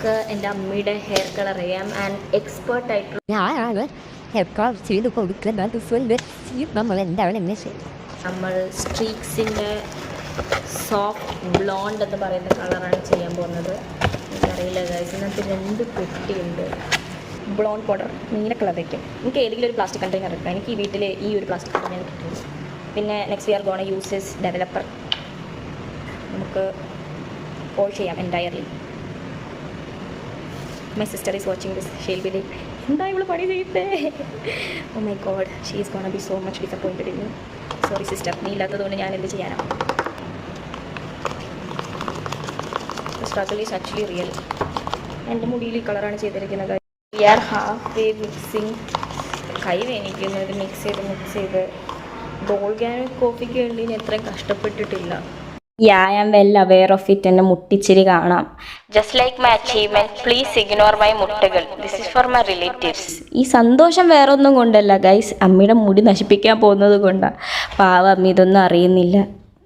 നമുക്ക് എൻ്റെ അമ്മയുടെ ഹെയർ കളർ ചെയ്യാം. ആൻഡ് എക്സ്പേർട്ട് ആയിട്ടുള്ള നമ്മൾ സ്ട്രീക്സിൻ്റെ സോഫ്റ്റ് ബ്ലോണ്ട് എന്ന് പറയുന്ന കളറാണ് ചെയ്യാൻ പോകുന്നത്. എനിക്കറിയില്ല ഗൈസ്, ഇതിനകത്ത് 2 പെട്ടിയുണ്ട്. ബ്ലോണ്ട് പൗഡർ നീല കളർ വയ്ക്കും. എനിക്ക് ഏതെങ്കിലും ഒരു പ്ലാസ്റ്റിക് കണ്ടെയ്നർ എടുക്കാം. എനിക്ക് ഈ വീട്ടിൽ ഈ ഒരു പ്ലാസ്റ്റിക് കണ്ടെയ്നർ കിട്ടുള്ളൂ. പിന്നെ next year gonna uses developer. നമുക്ക് വാഷ് ചെയ്യാം entirely. My sister is watching this. She'll be like, എന്താ ഇവള് പണി ചെയ്യുന്നേ? Oh my God, she is gonna be so much disappointed in me. Sorry sister, നീ ഇല്ലാത്തതുകൊണ്ട് ഞാൻ എന്ത് ചെയ്യാനാണ്? Struggle is actually real. എൻ്റെ മുടിയിൽ ഈ കളറാണ് ചെയ്തിരിക്കുന്നത്. We are halfway mixing. കൈ വേനിക്കുന്നത് മിക്സ് ചെയ്ത് ഓർഗാനിക് കോഫിക്ക് വേണ്ടി ഞാൻ എത്രയും കഷ്ടപ്പെട്ടിട്ടില്ല. I am well aware of it. എന്നെ മുട്ടിച്ചിരി കാണാം. Just like my achievement, please ignore my മുട്ടുകൾ. This is for my relatives. ഈ സന്തോഷം വേറൊന്നും കൊണ്ടല്ല ഗൈസ്, അമ്മയുടെ മുടി നശിപ്പിക്കാൻ പോകുന്നത് കൊണ്ടാണ്. പാവ അമ്മ ഇതൊന്നും അറിയുന്നില്ല.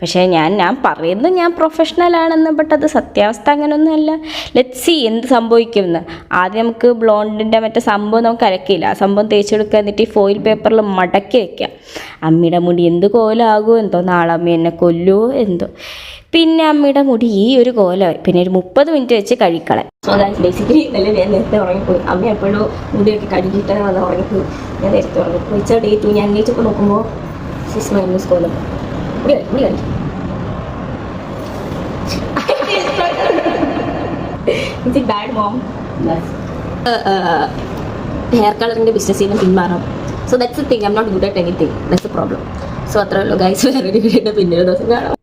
പക്ഷേ ഞാൻ പറയുന്നത് ഞാൻ പ്രൊഫഷണലാണെന്ന്, ബട്ട് അത് സത്യാവസ്ഥ അങ്ങനെയൊന്നുമല്ല. ലെറ്റ്സ് സീ എന്ത് സംഭവിക്കുമെന്ന്. ആദ്യം നമുക്ക് ബ്ലോണ്ടിൻ്റെ മറ്റേ സംഭവം നമുക്ക് അരക്കില്ല. ആ സംഭവം തേച്ചെടുക്കുക, എന്നിട്ട് ഈ ഫോയിൽ പേപ്പറിൽ മടക്കി വയ്ക്കാം. അമ്മയുടെ മുടി എന്ത് കോലമാകുമോ എന്തോ, നാളെ അമ്മ എന്നെ കൊല്ലുമോ എന്തോ. പിന്നെ അമ്മയുടെ മുടി ഈ ഒരു കോലമായി. പിന്നെ ഒരു 30 മിനിറ്റ് വെച്ച് കഴിക്കളെ. So that's basically. നല്ല ഞാൻ നേരത്തെ ഉറങ്ങിപ്പോയി. അമ്മ എപ്പോഴും മുടിയൊക്കെ കഴുകിയിട്ടാണ് വന്ന് ഉറങ്ങിപ്പോയി. ഞാൻ നേരത്തെ ഉറങ്ങിപ്പോയി. വെച്ചാൽ ഡേ 2 ഞാൻ എണീച്ചപ്പോൾ നോക്കുമ്പോൾ 6 മൈനസ് കോലം. Bad mom. ഹെയർ കളറിൻ്റെ ബിസിനസ്സിൽ നിന്ന് പിന്മാറാം. So that's a thing. I am not good at anything. That's a problem. So അത്രേ ഉള്ളൂ ഗൈസ്. വേറെ ഒരു വീഡിയോ പിന്നൊരു ദിവസം കാണാം.